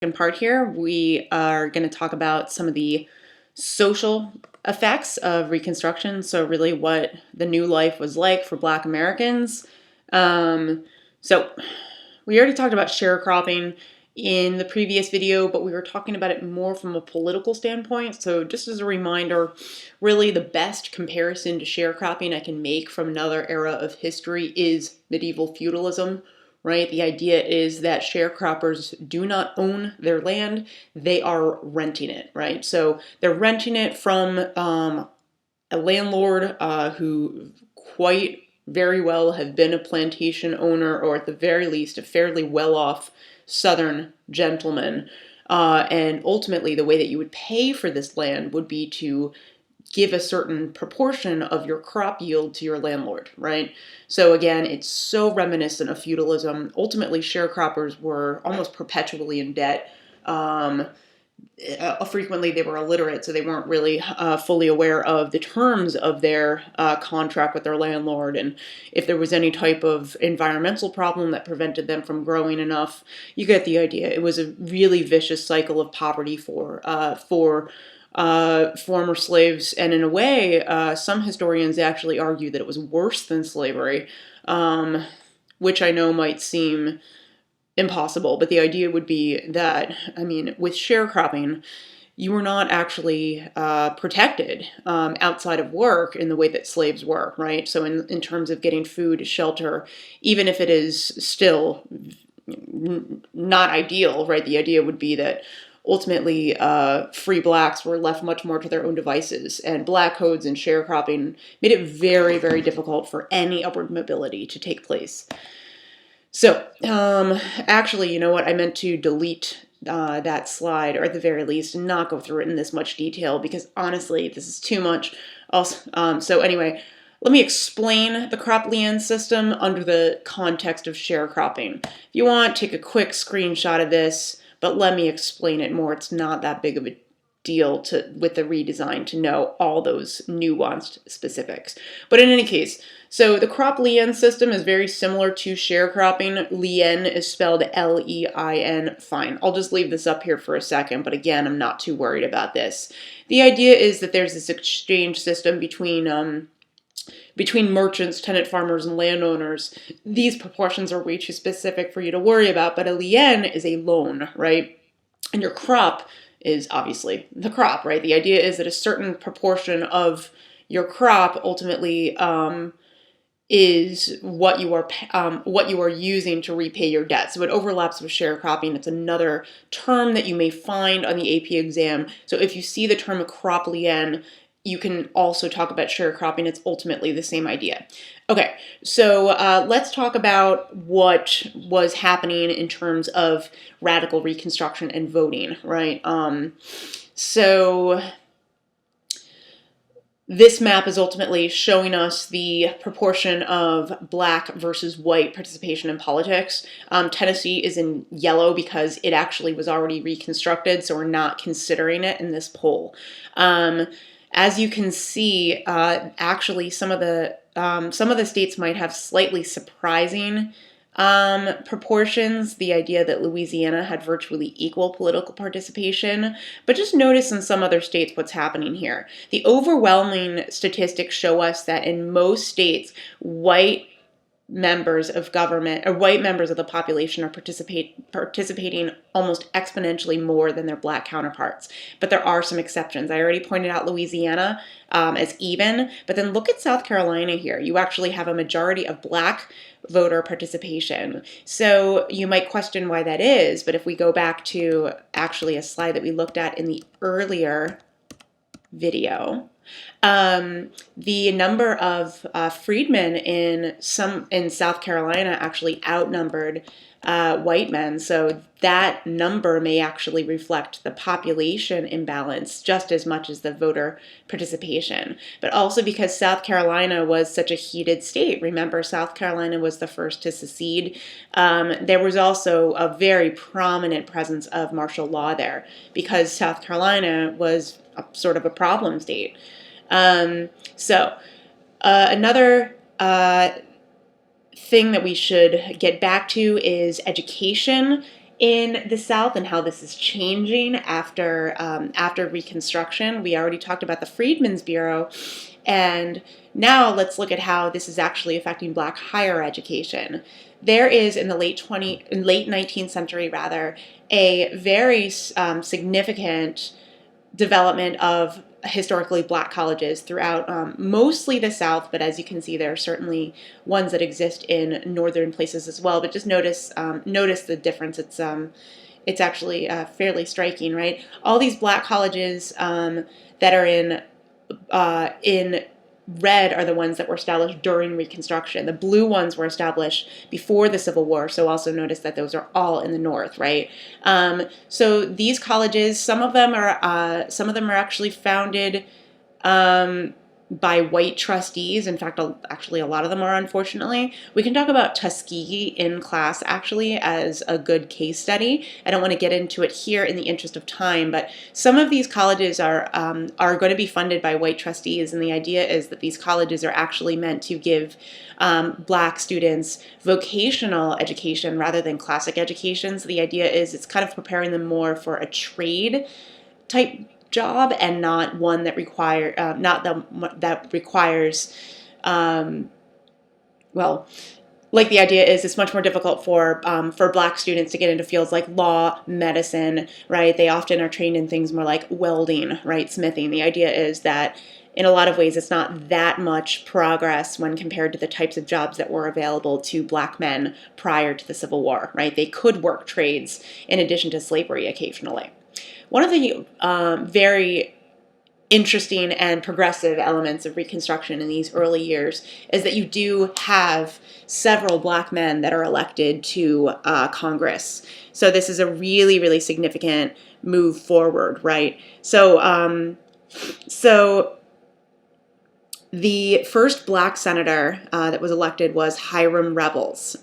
second part here, we are going to talk about some of the social effects of Reconstruction. So really what the new life was like for Black Americans. So we already talked about sharecropping in the previous video, but we were talking about it more from a political standpoint. So just as a reminder, really the best comparison to sharecropping I can make from another era of history is medieval feudalism. Right? The idea is that sharecroppers do not own their land, they are renting it, right? So they're renting it from a landlord who quite very well have been a plantation owner, or at the very least, a fairly well-off Southern gentleman. And ultimately, the way that you would pay for this land would be to give a certain proportion of your crop yield to your landlord, right? So again, it's so reminiscent of feudalism. Ultimately, sharecroppers were almost perpetually in debt. Frequently, they were illiterate, so they weren't really fully aware of the terms of their contract with their landlord, and if there was any type of environmental problem that prevented them from growing enough. You get the idea. It was a really vicious cycle of poverty for former slaves, and in a way, some historians actually argue that it was worse than slavery, which I know might seem impossible, but the idea would be that, I mean, with sharecropping, you were not actually protected outside of work in the way that slaves were, right? So in terms of getting food, shelter, even if it is still not ideal, right? The idea would be that ultimately free blacks were left much more to their own devices, and black codes and sharecropping made it very, very difficult for any upward mobility to take place. So actually, you know what? I meant to delete that slide, or at the very least, not go through it in this much detail, because honestly, this is too much. Also, so anyway, let me explain the cropland system under the context of sharecropping. If you want, take a quick screenshot of this, but let me explain it more. It's not that big of a deal with the redesign to know all those nuanced specifics. But in any case, so the cropland system is very similar to sharecropping. Lien is spelled L-E-I-N. Fine, I'll just leave this up here for a second, but again, I'm not too worried about this. The idea is that there's this exchange system between merchants, tenant farmers, and landowners. These proportions are way too specific for you to worry about, but a lien is a loan, right? And your crop is obviously the crop, right? The idea is that a certain proportion of your crop ultimately is what you are using to repay your debt. So it overlaps with sharecropping. It's another term that you may find on the AP exam. So if you see the term crop lien, you can also talk about sharecropping. It's ultimately the same idea. Okay, so let's talk about what was happening in terms of radical Reconstruction and voting, right? So this map is ultimately showing us the proportion of black versus white participation in politics. Tennessee is in yellow because it actually was already reconstructed, so we're not considering it in this poll. As you can see, actually some of the states might have slightly surprising proportions. The idea that Louisiana had virtually equal political participation, but just notice in some other states what's happening here. The overwhelming statistics show us that in most states, white members of government, or white members of the population, are participating almost exponentially more than their black counterparts. But there are some exceptions. I already pointed out Louisiana as even, but then look at South Carolina here. You actually have a majority of black voter participation. So you might question why that is, but if we go back to actually a slide that we looked at in the earlier video, the number of freedmen in South Carolina actually outnumbered white men, so that number may actually reflect the population imbalance just as much as the voter participation. But also because South Carolina was such a heated state, remember South Carolina was the first to secede, there was also a very prominent presence of martial law there because South Carolina was sort of a problem state. Another thing that we should get back to is education in the South and how this is changing after Reconstruction. We already talked about the Freedmen's Bureau, and now let's look at how this is actually affecting Black higher education. There is in the late 19th century rather, a very significant development of historically Black colleges throughout mostly the South, but as you can see, there are certainly ones that exist in northern places as well. But just notice the difference. It's actually fairly striking, right? All these Black colleges that are in red are the ones that were established during Reconstruction. The blue ones were established before the Civil War, so also notice that those are all in the North, right? So these colleges, some of them are actually founded by white trustees. In fact, actually a lot of them are, unfortunately. We can talk about Tuskegee in class actually as a good case study. I don't want to get into it here in the interest of time, but some of these colleges are going to be funded by white trustees, and the idea is that these colleges are actually meant to give Black students vocational education rather than classic education. So the idea is it's kind of preparing them more for a trade type job and not one that requires well, like the idea is it's much more difficult for Black students to get into fields like law, medicine, right? They often are trained in things more like welding, right? Smithing. The idea is that in a lot of ways it's not that much progress when compared to the types of jobs that were available to Black men prior to the Civil War, right? They could work trades in addition to slavery occasionally. One of the very interesting and progressive elements of Reconstruction in these early years is that you do have several Black men that are elected to Congress. So this is a really, really significant move forward, right? So the first Black senator that was elected was Hiram Revels.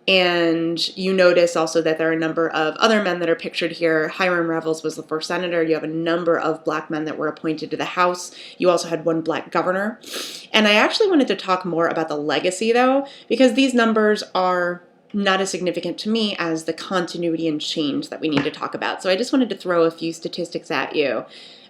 And you notice also that there are a number of other men that are pictured here. Hiram Revels was the first senator. You have a number of Black men that were appointed to the House. You also had one Black governor. And I actually wanted to talk more about the legacy, though, because these numbers are not as significant to me as the continuity and change that we need to talk about. So I just wanted to throw a few statistics at you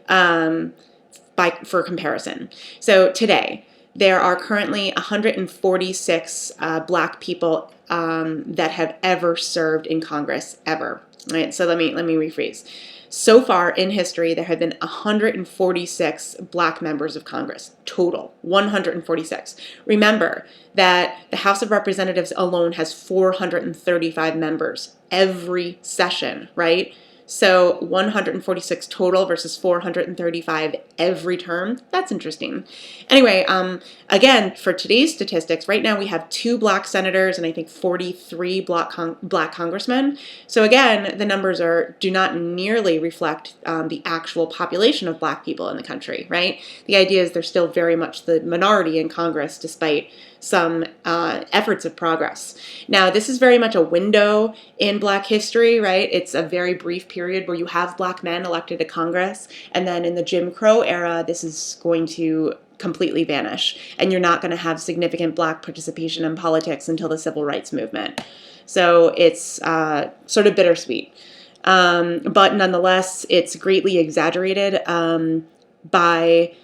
for comparison. So today, there are currently 146 Black people that have ever served in Congress, ever. Right? So let me rephrase. So far in history, there have been 146 Black members of Congress, total, 146. Remember that the House of Representatives alone has 435 members every session, right? So 146 total versus 435 every term. That's interesting. Anyway, again, for today's statistics, right now we have 2 Black senators and I think 43 Black congressmen. So again, the numbers do not nearly reflect the actual population of Black people in the country, right? The idea is they're still very much the minority in Congress despite some efforts of progress. Now, this is very much a window in Black history, right? It's a very brief period where you have Black men elected to Congress, and then in the Jim Crow era, this is going to completely vanish, and you're not going to have significant Black participation in politics until the Civil Rights Movement. So it's sort of bittersweet. But nonetheless, it's greatly exaggerated by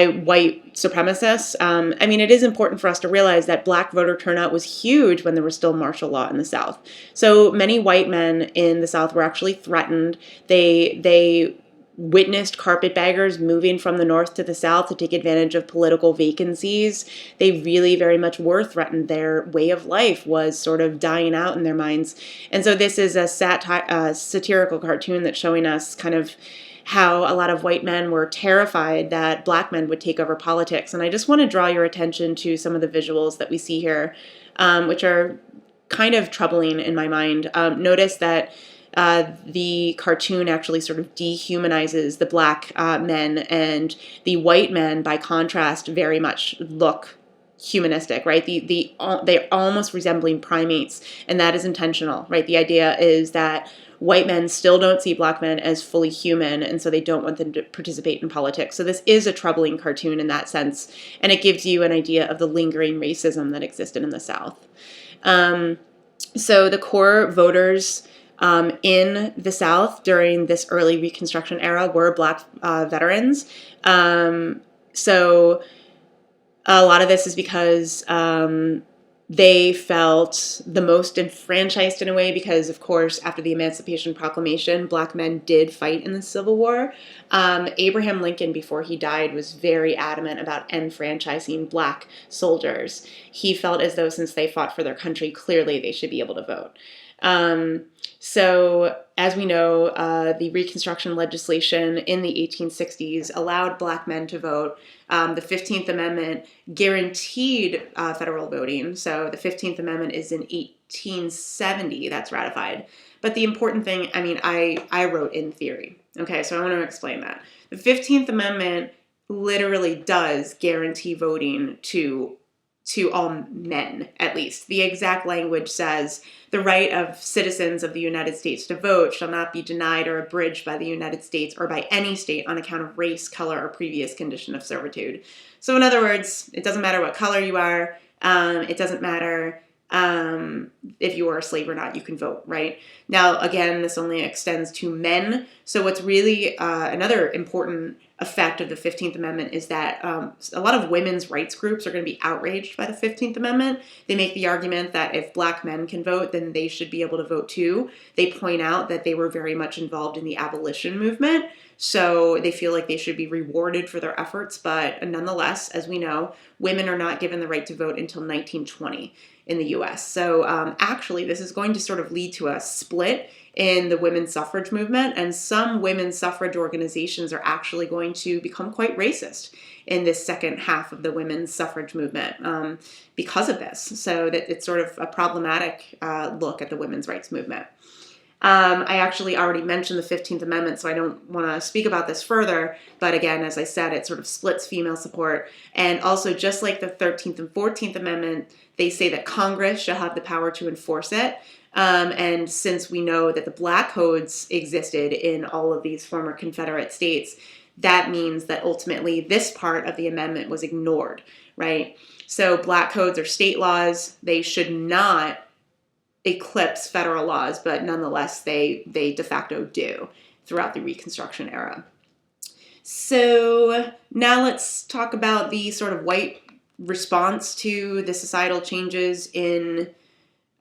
white supremacists. I mean, it is important for us to realize that Black voter turnout was huge when there was still martial law in the South. So many white men in the South were actually threatened. They witnessed carpetbaggers moving from the North to the South to take advantage of political vacancies. They really very much were threatened. Their way of life was sort of dying out in their minds. And so this is a satirical cartoon that's showing us kind of how a lot of white men were terrified that Black men would take over politics. And I just want to draw your attention to some of the visuals that we see here, which are kind of troubling in my mind. Notice that the cartoon actually sort of dehumanizes the Black men, and the white men, by contrast, very much look humanistic, right? They're almost resembling primates, and that is intentional, right? The idea is that white men still don't see Black men as fully human, and so they don't want them to participate in politics. So this is a troubling cartoon in that sense, and it gives you an idea of the lingering racism that existed in the South. So the core voters in the South during this early Reconstruction era were Black veterans. So a lot of this is because they felt the most enfranchised in a way because, of course, after the Emancipation Proclamation, Black men did fight in the Civil War. Abraham Lincoln, before he died, was very adamant about enfranchising Black soldiers. He felt as though since they fought for their country, clearly they should be able to vote. So, as we know, the Reconstruction legislation in the 1860s allowed Black men to vote. The 15th Amendment guaranteed federal voting. So the 15th Amendment is in 1870 that's ratified. But the important thing, I wrote in theory. Okay, so I want to explain that. The 15th Amendment literally does guarantee voting to all men, at least. The exact language says, the right of citizens of the United States to vote shall not be denied or abridged by the United States or by any state on account of race, color, or previous condition of servitude. So in other words, it doesn't matter what color you are. It doesn't matter if you are a slave or not, you can vote, right? Now, again, this only extends to men. So what's really another important effect of the 15th Amendment is that a lot of women's rights groups are going to be outraged by the 15th Amendment. They make the argument that if Black men can vote, then they should be able to vote too. They point out that they were very much involved in the abolition movement, so they feel like they should be rewarded for their efforts. But nonetheless, as we know, women are not given the right to vote until 1920 in the US. So actually, this is going to sort of lead to a split in the women's suffrage movement, and some women's suffrage organizations are actually going to become quite racist in this second half of the women's suffrage movement because of this. So that it's sort of a problematic look at the women's rights movement. I actually already mentioned the 15th Amendment, so I don't want to speak about this further. But again, as I said, it sort of splits female support. And also, just like the 13th and 14th Amendment, they say that Congress shall have the power to enforce it. And since we know that the Black codes existed in all of these former Confederate states, that means that ultimately this part of the amendment was ignored, right? So Black codes are state laws. They should not eclipse federal laws, but nonetheless, they de facto do throughout the Reconstruction era. So now let's talk about the sort of white response to the societal changes in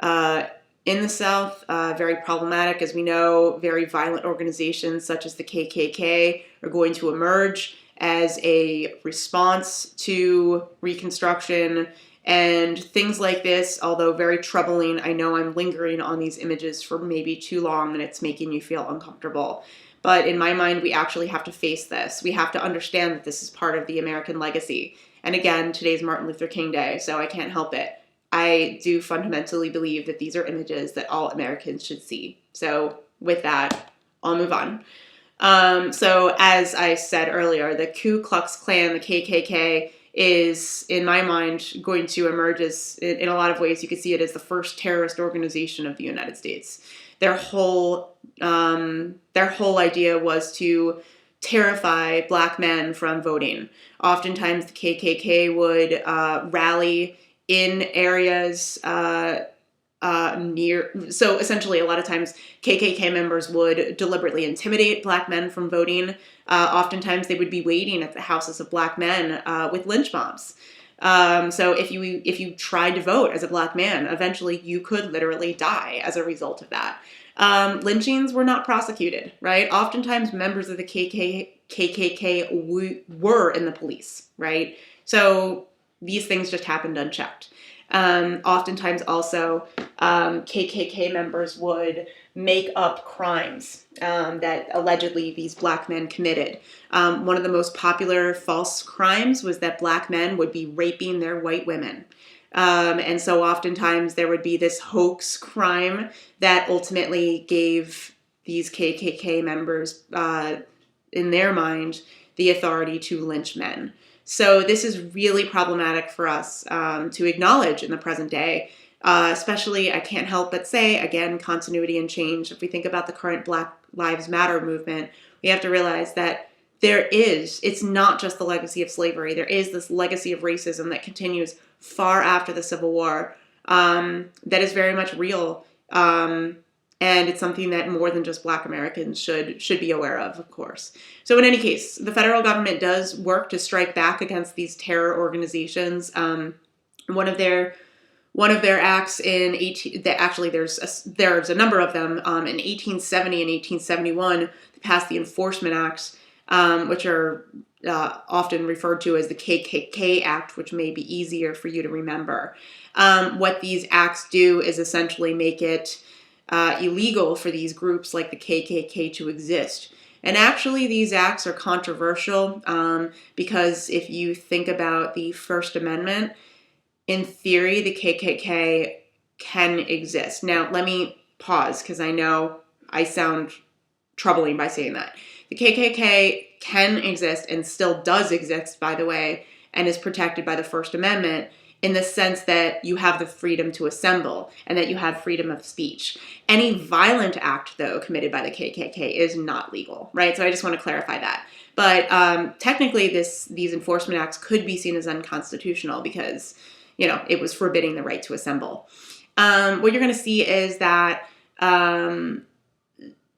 the South. Very problematic, as we know. Very violent organizations such as the KKK are going to emerge as a response to Reconstruction. And things like this, although very troubling, I know I'm lingering on these images for maybe too long and it's making you feel uncomfortable. But in my mind, we actually have to face this. We have to understand that this is part of the American legacy. And again, today's Martin Luther King Day, so I can't help it. I do fundamentally believe that these are images that all Americans should see. So with that, I'll move on. So as I said earlier, the Ku Klux Klan, the KKK, is, in my mind, going to emerge as, in a lot of ways, you could see it as the first terrorist organization of the United States. Their whole idea was to terrify Black men from voting. Oftentimes, the KKK would rally in areas so essentially a lot of times KKK members would deliberately intimidate Black men from voting. Oftentimes they would be waiting at the houses of Black men with lynch mobs. So if you tried to vote as a Black man, eventually you could literally die as a result of that. Lynchings were not prosecuted, right? Oftentimes members of the KKK were in the police, right? So these things just happened unchecked. Oftentimes also, KKK members would make up crimes that allegedly these Black men committed. One of the most popular false crimes was that Black men would be raping their white women. And so oftentimes there would be this hoax crime that ultimately gave these KKK members, in their mind, the authority to lynch men. So this is really problematic for us to acknowledge in the present day, especially, I can't help but say, again, continuity and change. If we think about the current Black Lives Matter movement, we have to realize that it's not just the legacy of slavery. There is this legacy of racism that continues far after the Civil War that is very much real. And And it's something that more than just Black Americans should be aware of course. So in any case, the federal government does work to strike back against these terror organizations. One of their acts in there's a number of them. In 1870 and 1871, they passed the Enforcement Acts, which are often referred to as the KKK Act, which may be easier for you to remember. What these acts do is essentially make it illegal for these groups like the KKK to exist. And actually, these acts are controversial because if you think about the First Amendment, in theory, the KKK can exist. Now, let me pause because I know I sound troubling by saying that. The KKK can exist and still does exist, by the way, and is protected by the First Amendment in the sense that you have the freedom to assemble and that you have freedom of speech. Any violent act, though, committed by the KKK is not legal, right? So I just want to clarify that. But technically, these enforcement acts could be seen as unconstitutional because it was forbidding the right to assemble. What you're going to see is that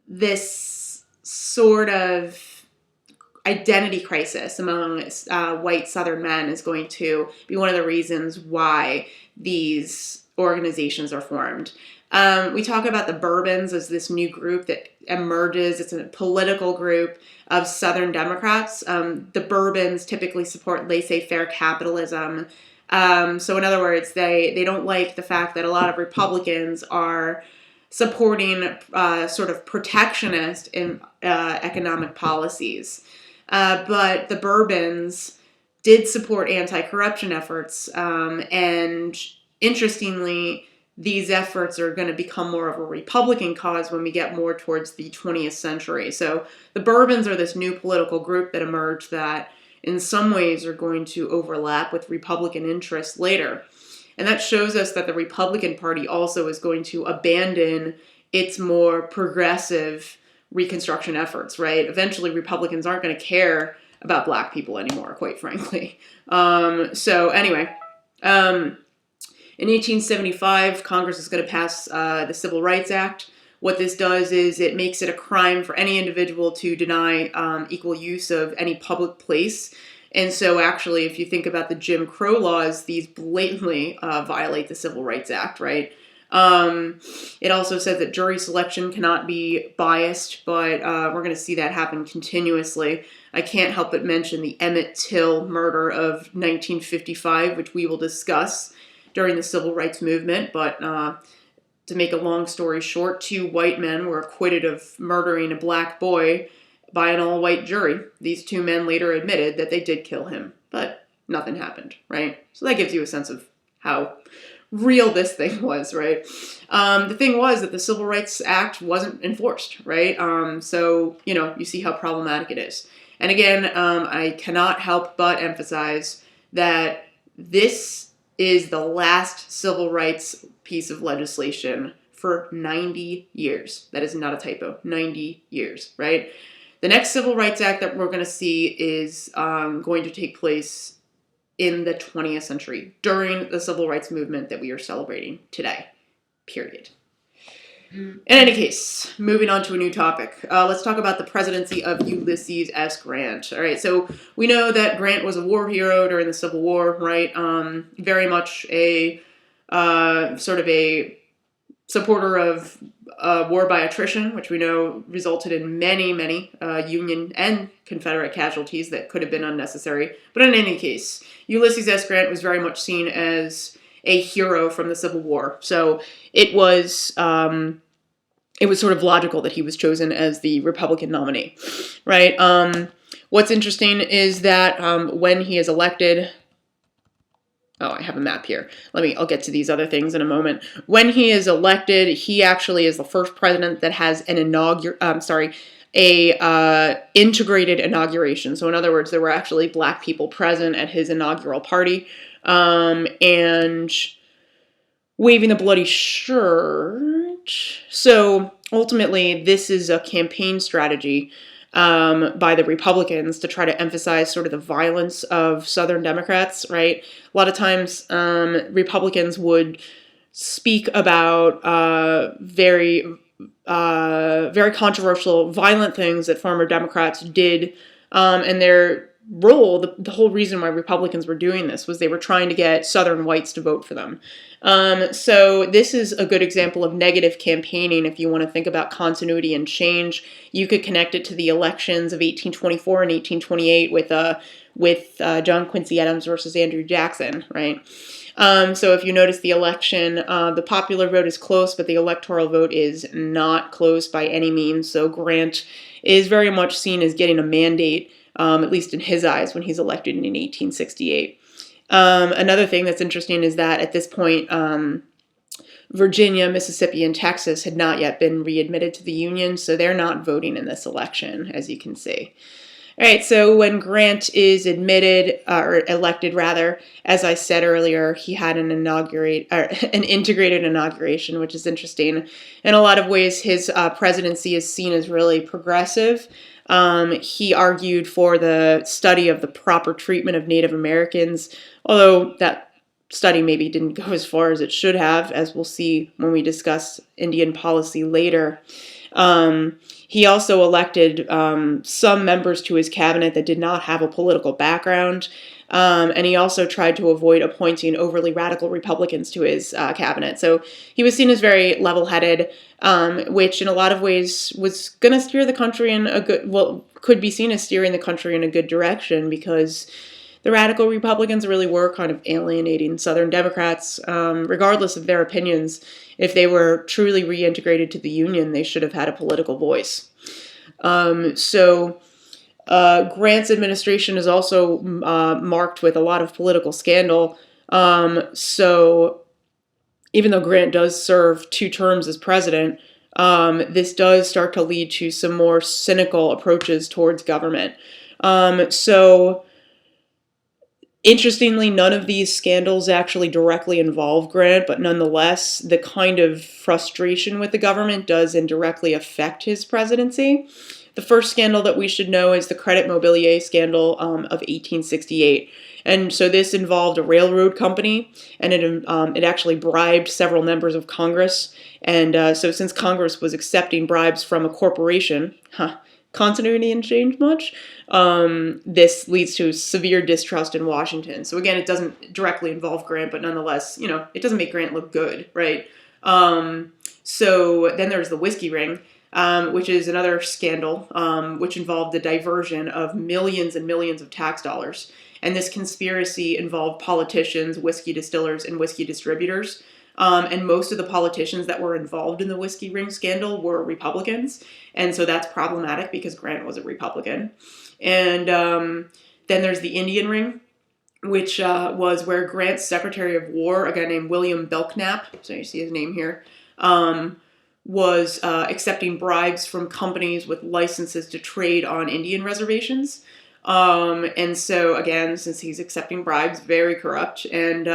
this sort of identity crisis among white Southern men is going to be one of the reasons why these organizations are formed. We talk about the Bourbons as this new group that emerges. It's a political group of Southern Democrats. The Bourbons typically support laissez-faire capitalism. So in other words, they don't like the fact that a lot of Republicans are supporting sort of protectionist in economic policies. But the Bourbons did support anti-corruption efforts, and interestingly, these efforts are going to become more of a Republican cause when we get more towards the 20th century. So the Bourbons are this new political group that emerged that in some ways are going to overlap with Republican interests later. And that shows us that the Republican Party also is going to abandon its more progressive Reconstruction efforts, right? Eventually, Republicans aren't going to care about Black people anymore, quite frankly. So anyway, in 1875, Congress is going to pass the Civil Rights Act. What this does is it makes it a crime for any individual to deny equal use of any public place. And so actually, if you think about the Jim Crow laws, these blatantly violate the Civil Rights Act, right? It also says that jury selection cannot be biased, but we're going to see that happen continuously. I can't help but mention the Emmett Till murder of 1955, which we will discuss during the Civil Rights Movement. But to make a long story short, 2 white men were acquitted of murdering a Black boy by an all-white jury. These 2 men later admitted that they did kill him, but nothing happened, right? So that gives you a sense of how real this thing was, right? The thing was that the Civil Rights Act wasn't enforced, right? So, you see how problematic it is. And again, I cannot help but emphasize that this is the last civil rights piece of legislation for 90 years. That is not a typo. 90 years, right? The next Civil Rights Act that we're going to see is going to take place in the 20th century, during the civil rights movement that we are celebrating today, period. In any case, moving on to a new topic. Let's talk about the presidency of Ulysses S. Grant. All right, so we know that Grant was a war hero during the Civil War, right? Very much a sort of a supporter of war by attrition, which we know resulted in many Union and Confederate casualties that could have been unnecessary. But in any case, Ulysses S. Grant was very much seen as a hero from the Civil War. So it was sort of logical that he was chosen as the Republican nominee, right? What's interesting is that when he is elected, I have a map here. I'll get to these other things in a moment. When he is elected, he actually is the first president that has an integrated inauguration. So in other words, there were actually Black people present at his inaugural party, and waving the bloody shirt. So ultimately, this is a campaign strategy by the Republicans to try to emphasize sort of the violence of Southern Democrats, right? A lot of times Republicans would speak about very very controversial, violent things that former Democrats did, and their role, the whole reason why Republicans were doing this was they were trying to get Southern whites to vote for them. So this is a good example of negative campaigning. If you want to think about continuity and change, you could connect it to the elections of 1824 and 1828 with John Quincy Adams versus Andrew Jackson, right? So if you notice the election, the popular vote is close, but the electoral vote is not close by any means. So Grant is very much seen as getting a mandate, at least in his eyes, when he's elected in 1868. Another thing that's interesting is that at this point, Virginia, Mississippi, and Texas had not yet been readmitted to the Union, so they're not voting in this election, as you can see. All right, so when Grant is admitted, or elected rather, as I said earlier, he had an integrated inauguration, which is interesting. In a lot of ways, his presidency is seen as really progressive. He argued for the study of the proper treatment of Native Americans, although that study maybe didn't go as far as it should have, as we'll see when we discuss Indian policy later. He also elected some members to his cabinet that did not have a political background, and he also tried to avoid appointing overly radical Republicans to his cabinet. So he was seen as very level-headed, which in a lot of ways was going to steer the country in could be seen as steering the country in a good direction, because the radical Republicans really were kind of alienating Southern Democrats, regardless of their opinions. If they were truly reintegrated to the Union, they should have had a political voice. So Grant's administration is also marked with a lot of political scandal. So even though Grant does serve 2 terms as president, this does start to lead to some more cynical approaches towards government. So interestingly, none of these scandals actually directly involve Grant, but nonetheless, the kind of frustration with the government does indirectly affect his presidency. The first scandal that we should know is the credit mobilier scandal of 1868. And so this involved a railroad company, and it actually bribed several members of Congress. And so since Congress was accepting bribes from a corporation, continuity and change much, this leads to severe distrust in Washington. So again, it doesn't directly involve Grant, but nonetheless, it doesn't make Grant look good, right? So then there's the whiskey ring, which is another scandal, which involved the diversion of millions and millions of tax dollars. And this conspiracy involved politicians, whiskey distillers, and whiskey distributors. And most of the politicians that were involved in the whiskey ring scandal were Republicans. And so that's problematic because Grant was a Republican. And then there's the Indian ring, which was where Grant's Secretary of War, a guy named William Belknap, so you see his name here, was accepting bribes from companies with licenses to trade on Indian reservations. And so, again, since he's accepting bribes, very corrupt. And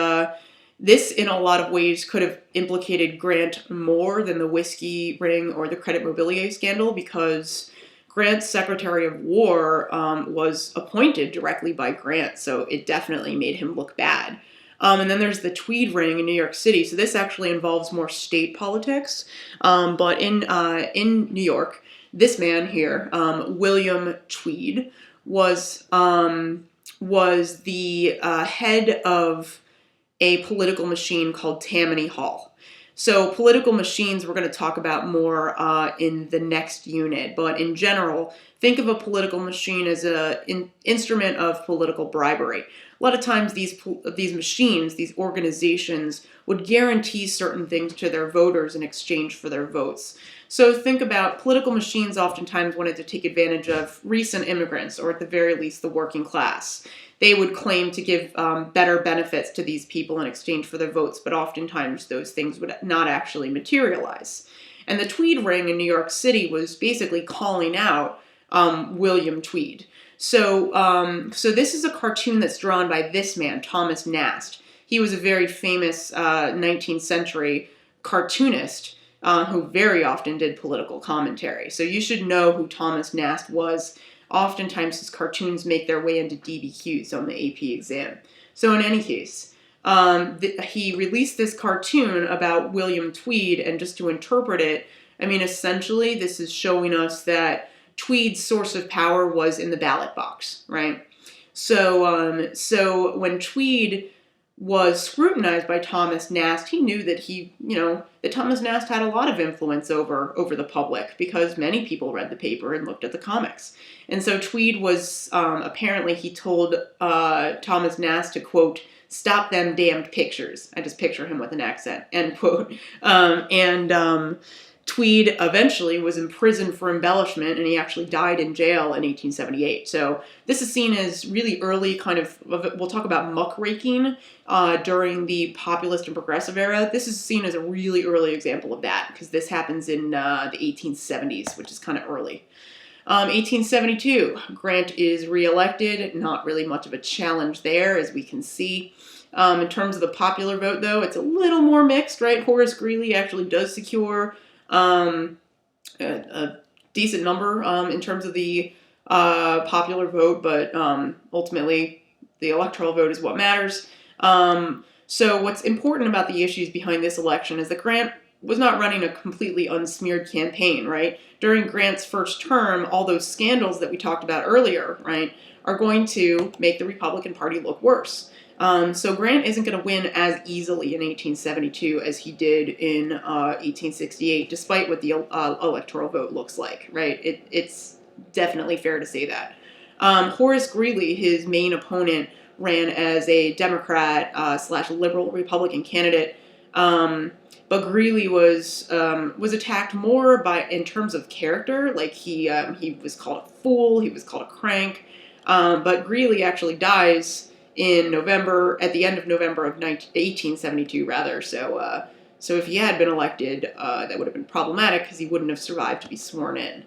this, in a lot of ways, could have implicated Grant more than the whiskey ring or the credit mobilier scandal, because Grant's Secretary of War was appointed directly by Grant, so it definitely made him look bad. And then there's the Tweed Ring in New York City. So this actually involves more state politics. But in New York, this man here, William Tweed, was the head of a political machine called Tammany Hall. So political machines we're going to talk about more in the next unit, but in general, think of a political machine as an instrument of political bribery. A lot of times these machines, these organizations, would guarantee certain things to their voters in exchange for their votes. So think about political machines oftentimes wanted to take advantage of recent immigrants, or at the very least the working class. They would claim to give better benefits to these people in exchange for their votes, but oftentimes those things would not actually materialize. And the Tweed Ring in New York City was basically calling out William Tweed. So this is a cartoon that's drawn by this man, Thomas Nast. He was a very famous 19th century cartoonist who very often did political commentary. So you should know who Thomas Nast was. Oftentimes his cartoons make their way into DBQs on the AP exam. So in any case, he released this cartoon about William Tweed, and just to interpret it, I mean, essentially, this is showing us that Tweed's source of power was in the ballot box, right? So when Tweed was scrutinized by Thomas Nast, he knew that that Thomas Nast had a lot of influence over the public because many people read the paper and looked at the comics. And so Tweed was, apparently he told Thomas Nast to, quote, "Stop them damned pictures." I just picture him with an accent, end quote. Tweed eventually was imprisoned for embellishment, and he actually died in jail in 1878. So this is seen as really early we'll talk about muckraking during the populist and progressive era. This is seen as a really early example of that, because this happens in the 1870s, which is kind of early. 1872, Grant is reelected. Not really much of a challenge there, as we can see. In terms of the popular vote, though, it's a little more mixed, right? Horace Greeley actually does secure a decent number in terms of the popular vote, but ultimately the electoral vote is what matters. So what's important about the issues behind this election is that Grant was not running a completely unsmeared campaign, right? During Grant's first term, all those scandals that we talked about earlier, right, are going to make the Republican Party look worse. So Grant isn't going to win as easily in 1872 as he did in 1868, despite what the electoral vote looks like, right? It's definitely fair to say that. Horace Greeley, his main opponent, ran as a Democrat / liberal Republican candidate, but Greeley was attacked more in terms of character. Like he was called a fool, he was called a crank, but Greeley actually dies at the end of November of 1872, rather. So if he had been elected, that would have been problematic because he wouldn't have survived to be sworn in.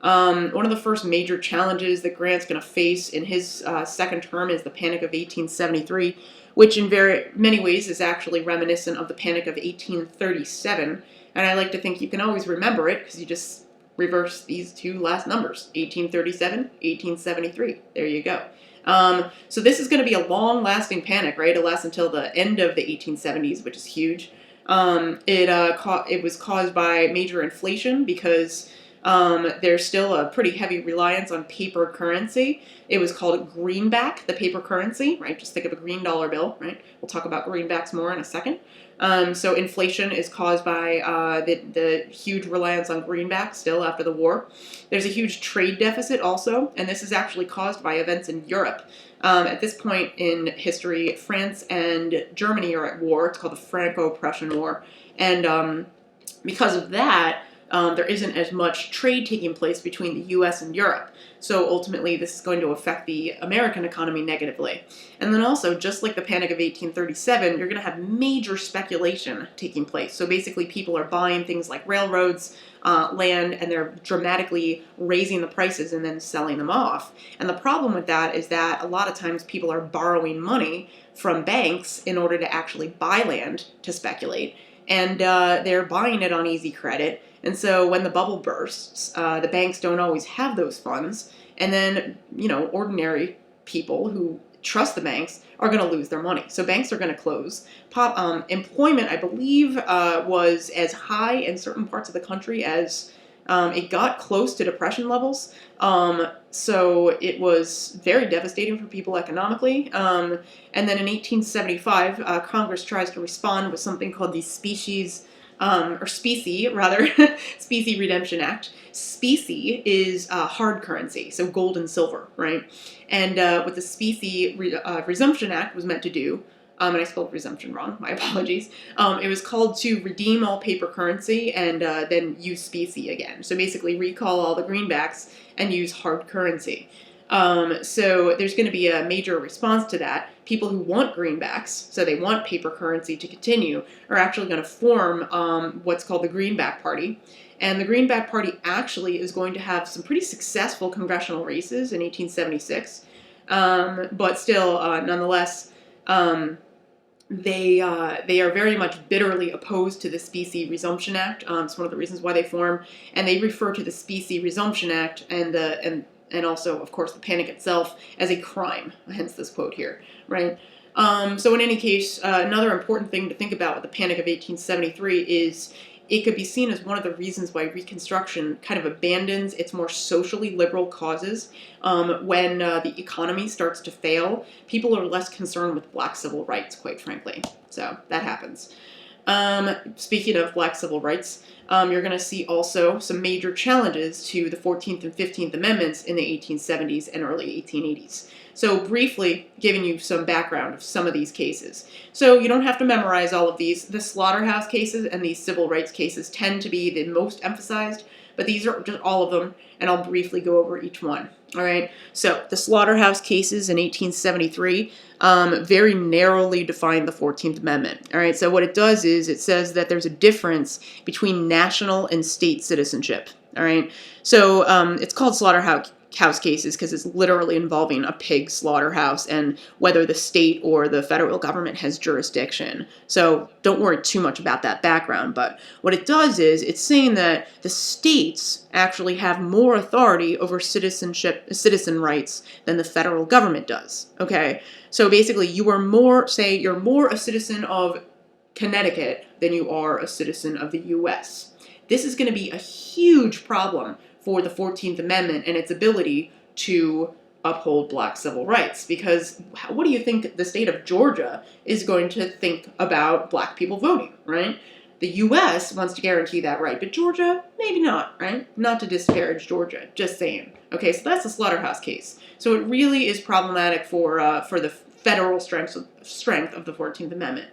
One of the first major challenges that Grant's going to face in his second term is the Panic of 1873, which in very many ways is actually reminiscent of the Panic of 1837. And I like to think you can always remember it because you just reverse these two last numbers, 1837, 1873. There you go. So this is going to be a long-lasting panic, right? It lasts until the end of the 1870s, which is huge. It was caused by major inflation because there's still a pretty heavy reliance on paper currency. It was called greenback, the paper currency, right? Just think of a green dollar bill, right? We'll talk about greenbacks more in a second. So inflation is caused by the huge reliance on greenbacks still after the war. There's a huge trade deficit also, and this is actually caused by events in Europe. At this point in history, France and Germany are at war. It's called the Franco-Prussian War. And because of that, there isn't as much trade taking place between the U.S. and Europe. So ultimately, this is going to affect the American economy negatively. And then also, just like the Panic of 1837, you're going to have major speculation taking place. So basically, people are buying things like railroads, land, and they're dramatically raising the prices and then selling them off. And the problem with that is that a lot of times people are borrowing money from banks in order to actually buy land to speculate. And they're buying it on easy credit. And so when the bubble bursts, the banks don't always have those funds. And then, ordinary people who trust the banks are going to lose their money. So banks are going to close. Employment, I believe, was as high in certain parts of the country as it got close to depression levels. So it was very devastating for people economically. And then in 1875, Congress tries to respond with something called the Specie Redemption Act. Specie is hard currency, so gold and silver, right? And what the Specie Resumption Act was meant to do, and I spelled resumption wrong, my apologies, it was called to redeem all paper currency and then use specie again. So basically recall all the greenbacks and use hard currency. So there's going to be a major response to that. People who want greenbacks, so they want paper currency to continue, are actually going to form what's called the Greenback Party. And the Greenback Party actually is going to have some pretty successful congressional races in 1876. But still, nonetheless, they are very much bitterly opposed to the Specie Resumption Act. It's one of the reasons why they form. And they refer to the Specie Resumption Act and also, of course, the panic itself as a crime, hence this quote here, right? So in any case, another important thing to think about with the Panic of 1873 is it could be seen as one of the reasons why Reconstruction kind of abandons its more socially liberal causes. When the economy starts to fail, people are less concerned with black civil rights, quite frankly. So that happens. Speaking of black civil rights, you're going to see also some major challenges to the 14th and 15th Amendments in the 1870s and early 1880s. So briefly giving you some background of some of these cases. So you don't have to memorize all of these. The slaughterhouse cases and these civil rights cases tend to be the most emphasized, but these are just all of them, and I'll briefly go over each one. All right, so the slaughterhouse cases in 1873 very narrowly define the 14th Amendment. All right, so what it does is it says that there's a difference between national and state citizenship. All right, so it's called slaughterhouse cases because it's literally involving a pig slaughterhouse and whether the state or the federal government has jurisdiction. So don't worry too much about that background, but what it does is it's saying that the states actually have more authority over citizen rights than the federal government does. Okay, so basically you're more a citizen of Connecticut than you are a citizen of the US. This is going to be a huge problem for the 14th Amendment and its ability to uphold black civil rights. Because what do you think the state of Georgia is going to think about black people voting, right? The U.S. wants to guarantee that right, but Georgia, maybe not, right? Not to disparage Georgia, just saying. Okay, so that's the slaughterhouse case. So it really is problematic for the federal strength of the 14th Amendment.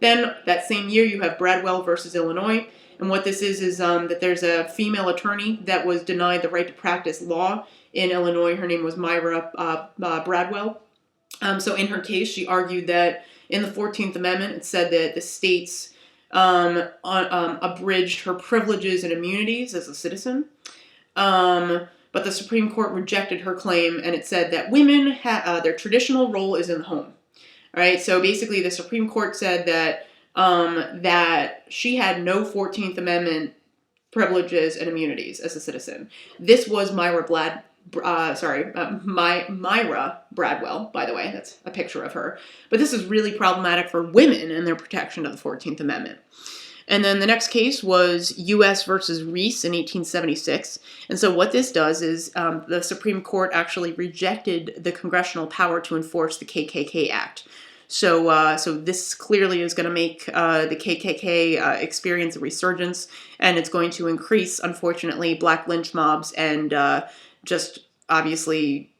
Then that same year you have Bradwell versus Illinois. And what this is that there's a female attorney that was denied the right to practice law in Illinois. Her name was Myra Bradwell. So in her case, she argued that in the 14th Amendment, it said that the states abridged her privileges and immunities as a citizen. But the Supreme Court rejected her claim, and it said that women, their traditional role is in the home. All right, so basically the Supreme Court said that that she had no 14th Amendment privileges and immunities as a citizen. This was Myra Bradwell, by the way. That's a picture of her. But this is really problematic for women and their protection of the 14th Amendment. And then the next case was U.S. versus Reese in 1876. And so what this does is the Supreme Court actually rejected the congressional power to enforce the KKK Act. So this clearly is going to make the KKK experience a resurgence, and it's going to increase, unfortunately, black lynch mobs and just obviously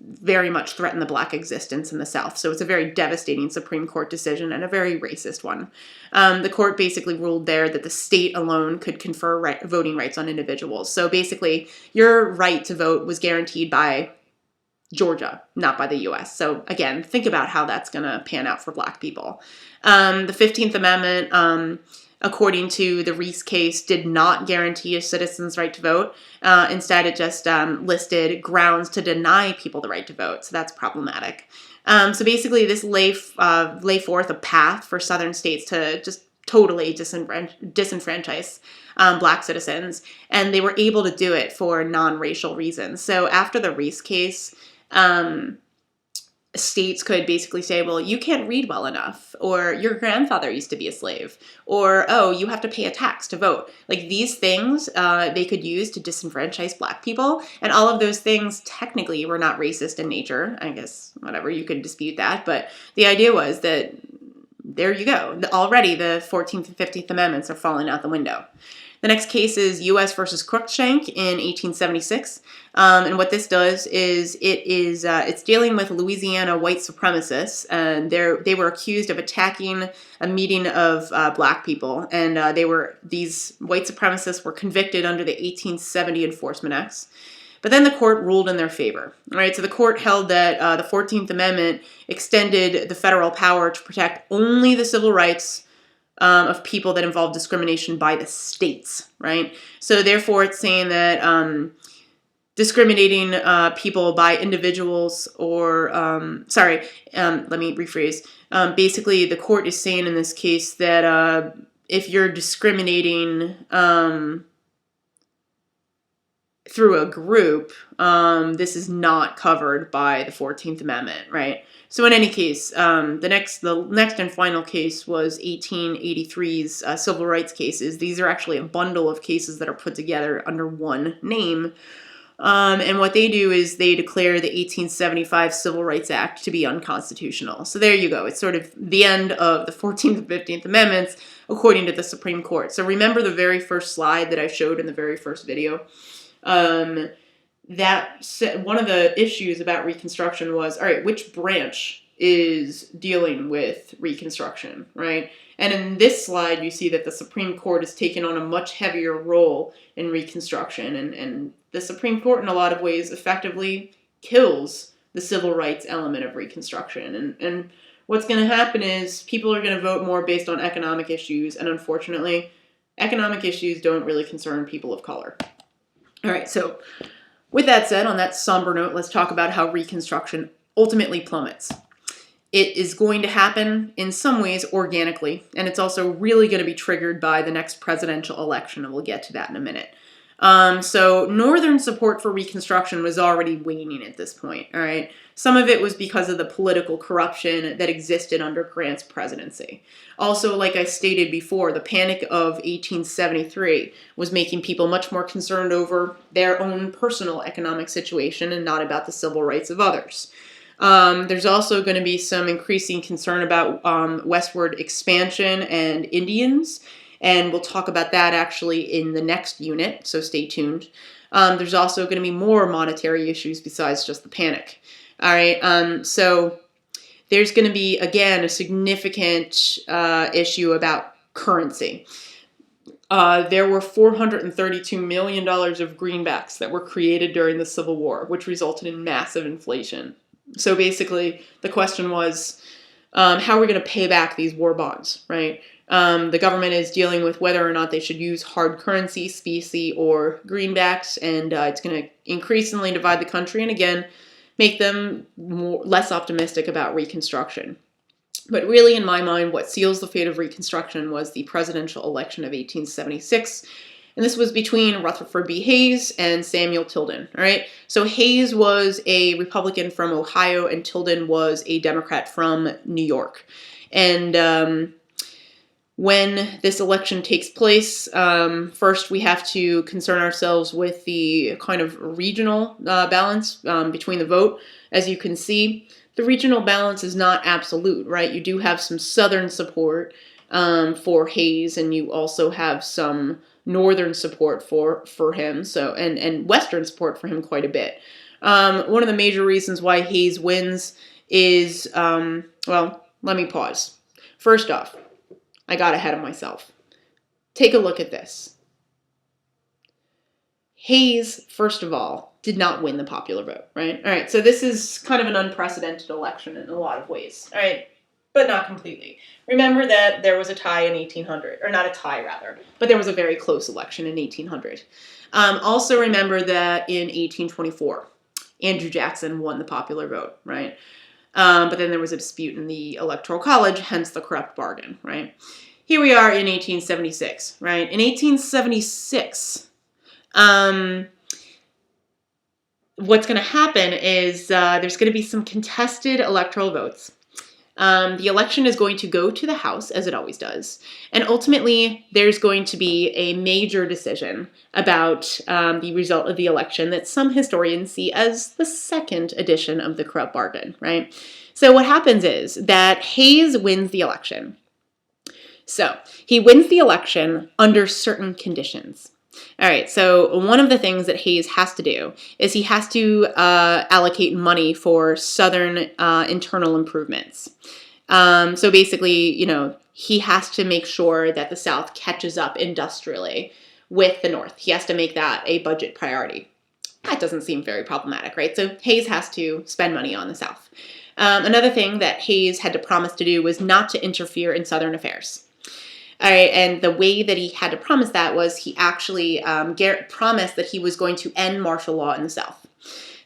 very much threaten the black existence in the South. So it's a very devastating Supreme Court decision and a very racist one. The court basically ruled there that the state alone could confer voting rights on individuals. So basically, your right to vote was guaranteed by Georgia, not by the U.S. So again, think about how that's going to pan out for black people. The 15th Amendment, according to the Reese case, did not guarantee a citizen's right to vote. Instead, it just listed grounds to deny people the right to vote. So that's problematic. So basically, this lay forth a path for southern states to just totally disenfranchise black citizens, and they were able to do it for non-racial reasons. So after the Reese case, states could basically say, well, you can't read well enough, or your grandfather used to be a slave, or, oh, you have to pay a tax to vote. Like these things they could use to disenfranchise black people, and all of those things technically were not racist in nature. I guess, whatever, you could dispute that, but the idea was that there you go. Already the 14th and 15th Amendments are falling out the window. The next case is U.S. versus Cruikshank in 1876. And what this does is it's dealing with Louisiana white supremacists. And they were accused of attacking a meeting of black people. And these white supremacists were convicted under the 1870 Enforcement Acts. But then the court ruled in their favor. All right, so the court held that the 14th Amendment extended the federal power to protect only the civil rights of people that involve discrimination by the states, right? So therefore, it's saying that discriminating people by individuals or, let me rephrase. Basically, the court is saying in this case that if you're discriminating through a group, this is not covered by the 14th Amendment, right? So in any case, the next and final case was 1883's civil rights cases. These are actually a bundle of cases that are put together under one name. And what they do is they declare the 1875 Civil Rights Act to be unconstitutional. So there you go. It's sort of the end of the 14th and 15th Amendments, according to the Supreme Court. So remember the very first slide that I showed in the very first video? One of the issues about Reconstruction was, all right, which branch is dealing with Reconstruction, right? And in this slide, you see that the Supreme Court has taken on a much heavier role in Reconstruction, and the Supreme Court, in a lot of ways, effectively kills the civil rights element of Reconstruction. And what's going to happen is people are going to vote more based on economic issues, and unfortunately, economic issues don't really concern people of color. All right, so with that said, on that somber note, let's talk about how Reconstruction ultimately plummets. It is going to happen in some ways organically, and it's also really going to be triggered by the next presidential election, and we'll get to that in a minute. So Northern support for Reconstruction was already waning at this point, all right? Some of it was because of the political corruption that existed under Grant's presidency. Also, like I stated before, the Panic of 1873 was making people much more concerned over their own personal economic situation and not about the civil rights of others. There's also going to be some increasing concern about westward expansion and Indians, and we'll talk about that actually in the next unit, so stay tuned. There's also going to be more monetary issues besides just the panic. All right, so there's going to be, again, a significant issue about currency. There were $432 million of greenbacks that were created during the Civil War, which resulted in massive inflation. So basically, the question was, how are we going to pay back these war bonds, right? The government is dealing with whether or not they should use hard currency, specie, or greenbacks, and it's going to increasingly divide the country and, again, make them less optimistic about Reconstruction. But really, in my mind, what seals the fate of Reconstruction was the presidential election of 1876, and this was between Rutherford B. Hayes and Samuel Tilden, all right? So Hayes was a Republican from Ohio, and Tilden was a Democrat from New York. And when this election takes place, first we have to concern ourselves with the kind of regional balance between the vote. As you can see, the regional balance is not absolute, right? You do have some Southern support for Hayes, and you also have some Northern support for him, so and Western support for him quite a bit. One of the major reasons why Hayes wins is, well, let me pause. First off, I got ahead of myself. Take a look at this. Hayes, first of all, did not win the popular vote, right? All right, so this is kind of an unprecedented election in a lot of ways, all right, but not completely. Remember that there was a tie in 1800, or not a tie, rather, but there was a very close election in 1800. Also remember that in 1824, Andrew Jackson won the popular vote, right? But then there was a dispute in the Electoral College, hence the corrupt bargain, right? Here we are in 1876, right? In 1876, what's going to happen is there's going to be some contested electoral votes. The election is going to go to the House, as it always does, and ultimately there's going to be a major decision about the result of the election that some historians see as the second edition of the corrupt bargain, right? So what happens is that Hayes wins the election. So he wins the election under certain conditions. All right, so one of the things that Hayes has to do is he has to allocate money for Southern internal improvements. So basically, you know, he has to make sure that the South catches up industrially with the North. He has to make that a budget priority. That doesn't seem very problematic, right? So Hayes has to spend money on the South. Another thing that Hayes had to promise to do was not to interfere in Southern affairs. All right, and the way that he had to promise that was he actually promised that he was going to end martial law in the South.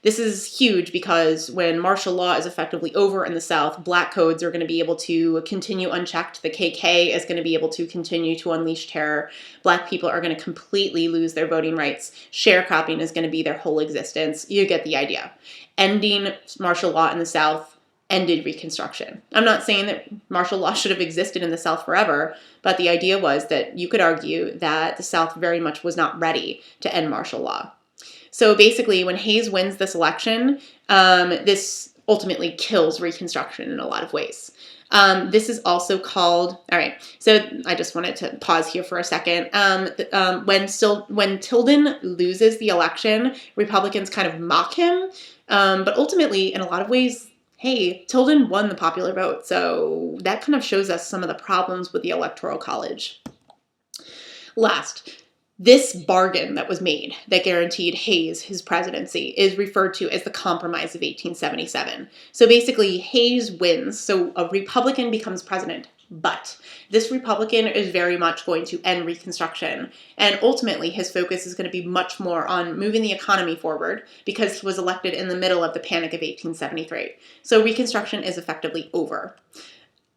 This is huge because when martial law is effectively over in the South, black codes are going to be able to continue unchecked. The KK is going to be able to continue to unleash terror. Black people are going to completely lose their voting rights. Sharecropping is going to be their whole existence. You get the idea. Ending martial law in the South ended Reconstruction. I'm not saying that martial law should have existed in the South forever, but the idea was that you could argue that the South very much was not ready to end martial law. So basically, when Hayes wins this election, this ultimately kills Reconstruction in a lot of ways. This is also called, all right, so I just wanted to pause here for a second. When Tilden loses the election, Republicans kind of mock him, but ultimately, in a lot of ways, hey, Tilden won the popular vote, so that kind of shows us some of the problems with the Electoral College. Last, this bargain that was made that guaranteed Hayes his presidency is referred to as the Compromise of 1877. So basically, Hayes wins, so a Republican becomes president, but this Republican is very much going to end Reconstruction, and ultimately his focus is going to be much more on moving the economy forward because he was elected in the middle of the Panic of 1873. So Reconstruction is effectively over.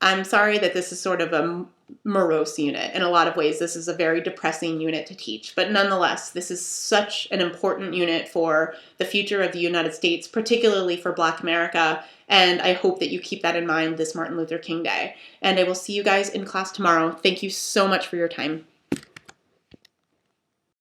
I'm sorry that this is sort of a morose unit. In a lot of ways, this is a very depressing unit to teach. But nonetheless, this is such an important unit for the future of the United States, particularly for Black America. And I hope that you keep that in mind this Martin Luther King Day. And I will see you guys in class tomorrow. Thank you so much for your time.